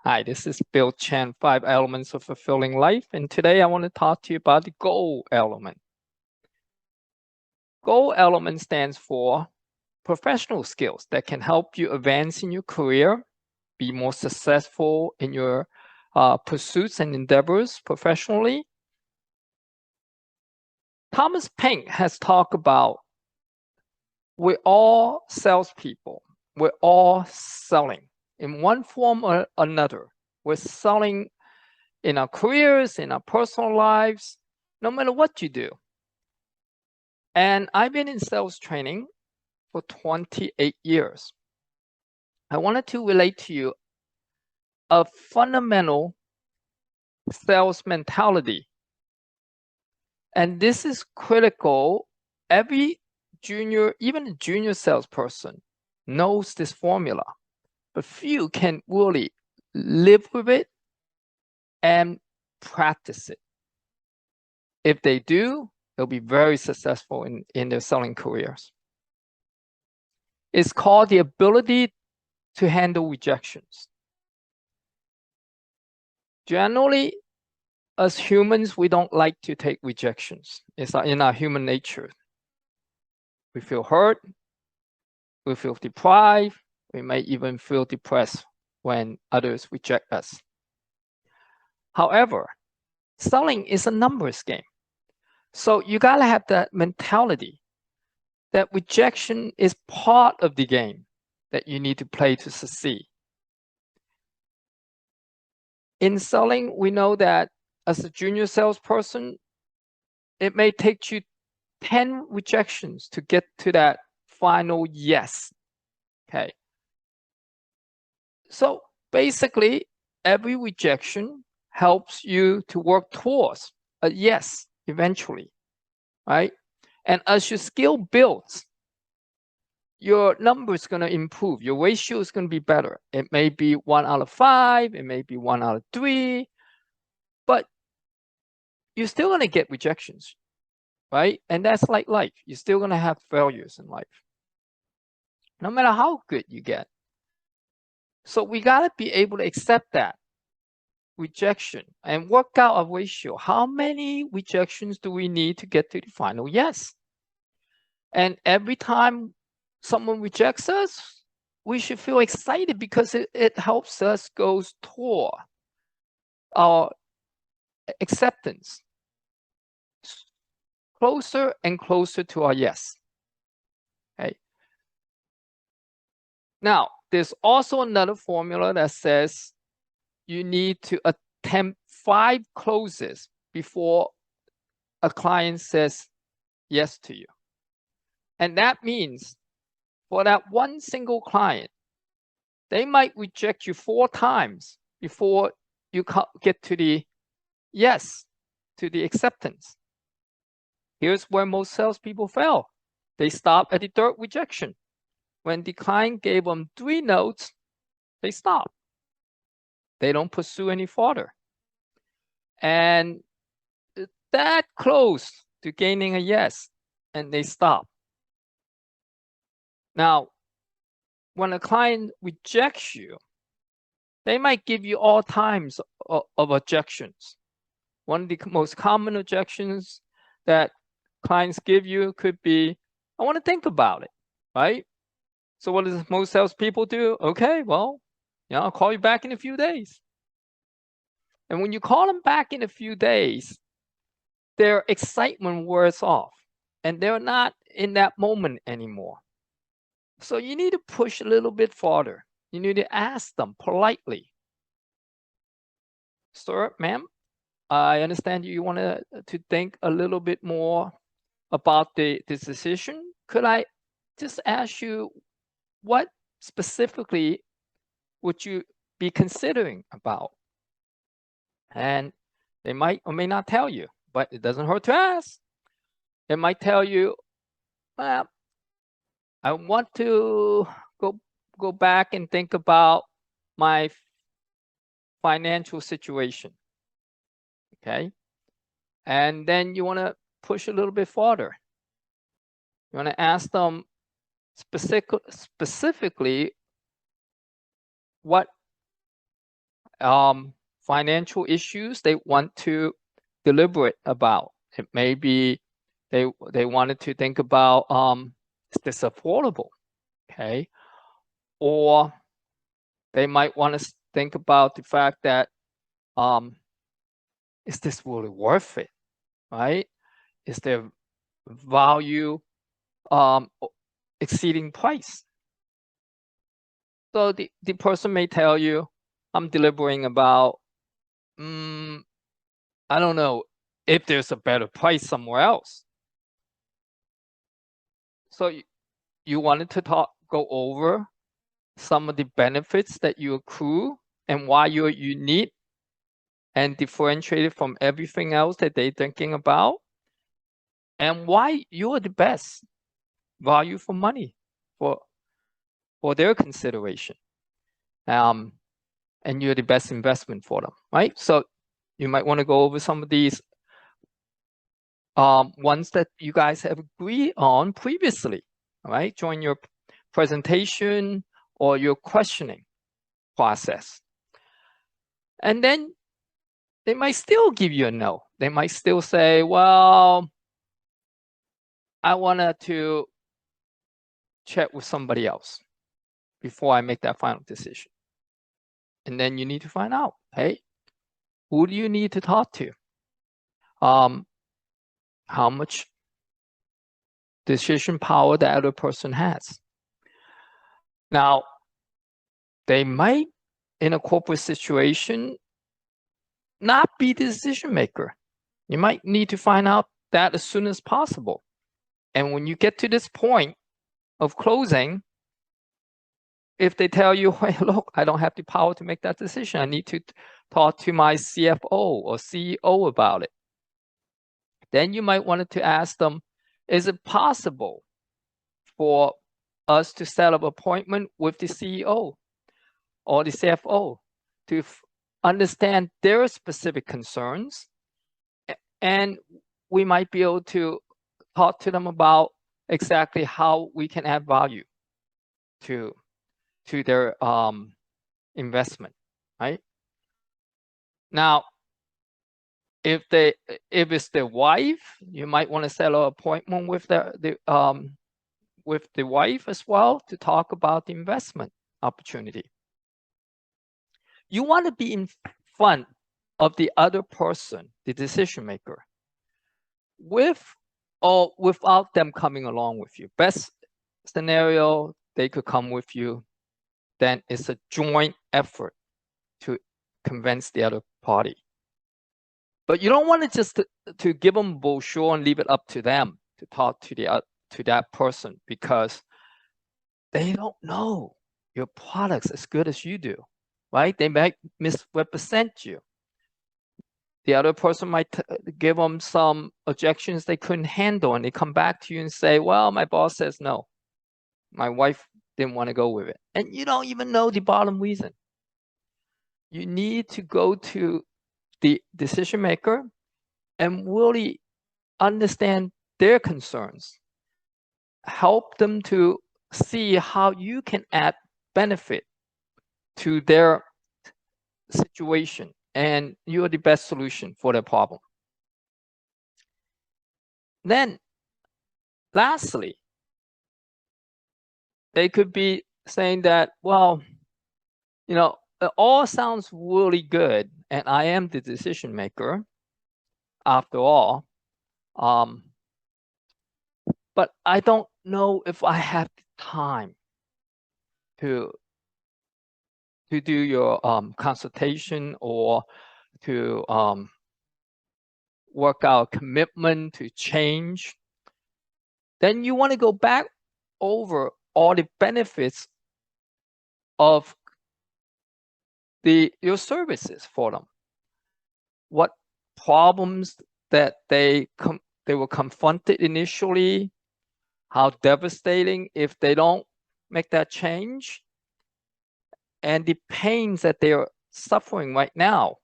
Hi, this is Bill Chen, 5 Elements of Fulfilling Life, and today I want to talk to you about the goal element. Goal element stands for professional skills that can help you advance in your career, be more successful in your pursuits and endeavors professionally. Thomas Paine has talked about we're all salespeople. We're all selling in one form or another. We're selling in our careers, in our personal lives, no matter what you do. And I've been in sales training for 28 years. I wanted to relate to you a fundamental sales mentality. And this is critical. Every junior, even a junior salesperson, knows this formula, but few can really live with it and practice it. If they do, they'll be very successful in their selling careers. It's called the ability to handle rejections. Generally, as humans, we don't like to take rejections. It's in our human nature. We feel hurt, we feel deprived, we may even feel depressed when others reject us. However, selling is a numbers game. So you gotta have that mentality that rejection is part of the game that you need to play to succeed. In selling, we know that as a junior salesperson, it may take you 10 rejections to get to that final yes. Okay. So basically, every rejection helps you to work towards a yes eventually, right? And as your skill builds, your number is going to improve. Your ratio is going to be better. It may be 1 out of 5, it may be 1 out of 3, but you're still going to get rejections, right? And that's like life. You're still going to have failures in life, no matter how good you get. So we got to be able to accept that rejection and work out a ratio. How many rejections do we need to get to the final yes? And every time someone rejects us, we should feel excited because it helps us go toward our acceptance, closer and closer to our yes. Okay. Now, there's also another formula that says you need to attempt 5 closes before a client says yes to you. And that means for that one single client, they might reject you 4 times before you get to the yes, to the acceptance. Here's where most salespeople fail. They stop at the 3rd rejection. When the client gave them 3 no's, they stop. They don't pursue any further. And that close to gaining a yes, and they stop. Now, when a client rejects you, they might give you all types of objections. One of the most common objections that clients give you could be, I want to think about it, right? So what does most salespeople do? Okay, well, I'll call you back in a few days. And when you call them back in a few days, their excitement wears off and they're not in that moment anymore. So you need to push a little bit farther. You need to ask them politely. Sir, ma'am, I understand you want to think a little bit more about this decision. Could I just ask you what specifically would you be considering about? And they might or may not tell you, but it doesn't hurt to ask. They might tell you, well, I want to go back and think about my financial situation. Okay. And then you want to push a little bit farther. You want to ask them specifically what financial issues they want to deliberate about. It may be they wanted to think about, is this affordable? Okay. Or they might want to think about the fact that, is this really worth it? Right? Is there value exceeding price? So the person may tell you, I'm deliberating about, I don't know if there's a better price somewhere else. So you wanted to go over some of the benefits that you accrue and why you're unique and differentiated from everything else that they're thinking about, and why you're the best value for money for their consideration. And you're the best investment for them, right? So you might want to go over some of these ones that you guys have agreed on previously, all right, during your presentation or your questioning process. And then they might still give you a no. They might still say, well, I wanted to check with somebody else before I make that final decision. And then you need to find out, hey, who do you need to talk to? How much decision power the other person has. Now, they might, in a corporate situation, not be the decision maker. You might need to find out that as soon as possible. And when you get to this point of closing, if they tell you, hey, look, I don't have the power to make that decision, I need to talk to my CFO or CEO about it, then you might want to ask them, is it possible for us to set up an appointment with the CEO or the CFO to understand their specific concerns, and we might be able to talk to them about exactly how we can add value to their investment, right? Now, if it's their wife, you might want to set an appointment with the wife as well to talk about the investment opportunity. You want to be in front of the other person, the decision maker, with or without them coming along with you. Best scenario, they could come with you. Then it's a joint effort to convince the other party. But you don't want to just to give them a brochure and leave it up to them to talk to that person, because they don't know your products as good as you do, right? They might misrepresent you. The other person might give them some objections they couldn't handle, and they come back to you and say, well, my boss says no. My wife didn't want to go with it. And you don't even know the bottom reason. You need to go to the decision maker and really understand their concerns. Help them to see how you can add benefit to their situation, and you're the best solution for their problem. Then, lastly, they could be saying that, well, you know, it all sounds really good, and I am the decision maker after all, but I don't know if I have the time to do your consultation or to work out a commitment to change. Then you want to go back over all the benefits of your services for them. What problems that they were confronted initially, how devastating if they don't make that change, and the pains that they are suffering right now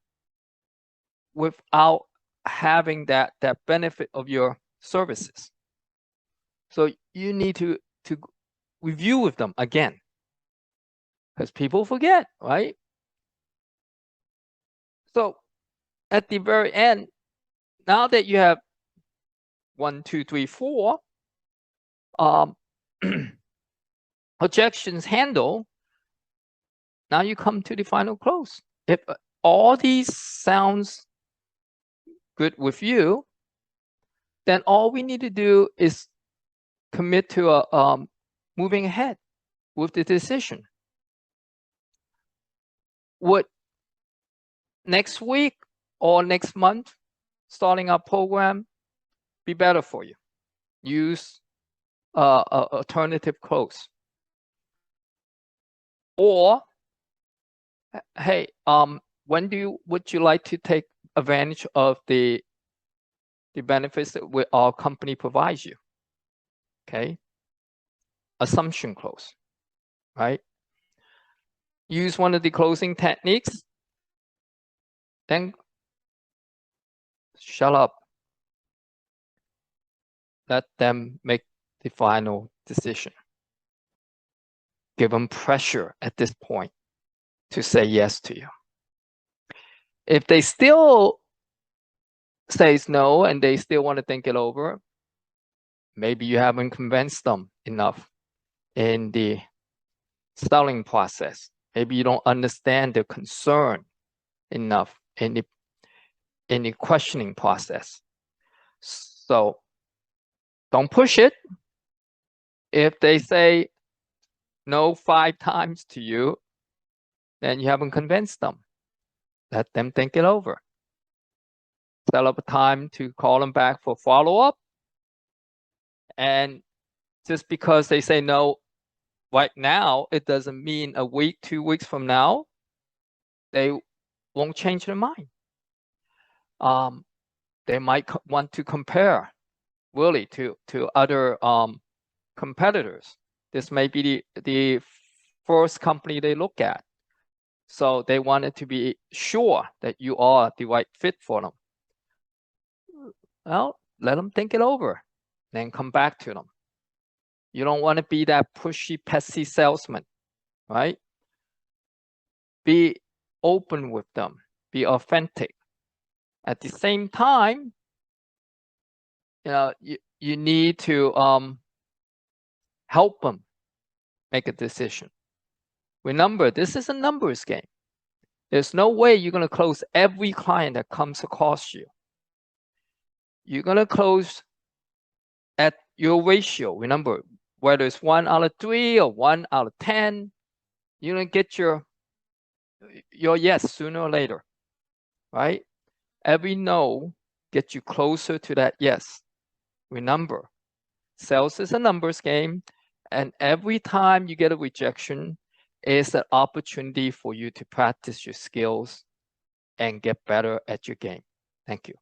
without having that benefit of your services. So you need to review with them again, because people forget, right? So at the very end, now that you have 1, 2, 3, 4 objections handled, now you come to the final close. If all these sounds good with you, then all we need to do is commit to moving ahead with the decision. Would next week or next month starting our program be better for you? Use alternative close. Or, hey, when would you like to take advantage of the benefits that our company provides you? Okay, assumption close, right? Use one of the closing techniques, then shut up. Let them make the final decision. Give them pressure at this point to say yes to you. If they still says no and they still want to think it over, maybe you haven't convinced them enough in the selling process. Maybe you don't understand their concern enough in the questioning process. So don't push it. If they say no 5 times to you, then you haven't convinced them. Let them think it over. Set up a time to call them back for follow-up. And just because they say no right now, it doesn't mean a week, 2 weeks from now, they won't change their mind. They might want to compare really to other competitors. This may be the first company they look at. So they wanted to be sure that you are the right fit for them. Well, let them think it over, then come back to them. You don't want to be that pushy, pesky salesman, right? Be open with them, be authentic. At the same time, you need to help them make a decision. Remember, this is a numbers game. There's no way you're going to close every client that comes across you. You're going to close at your ratio. Remember, whether it's 1 out of 3 or 1 out of 10, you're going to get your yes sooner or later, right? Every no gets you closer to that yes. Remember, sales is a numbers game, and every time you get a rejection is an opportunity for you to practice your skills and get better at your game. Thank you.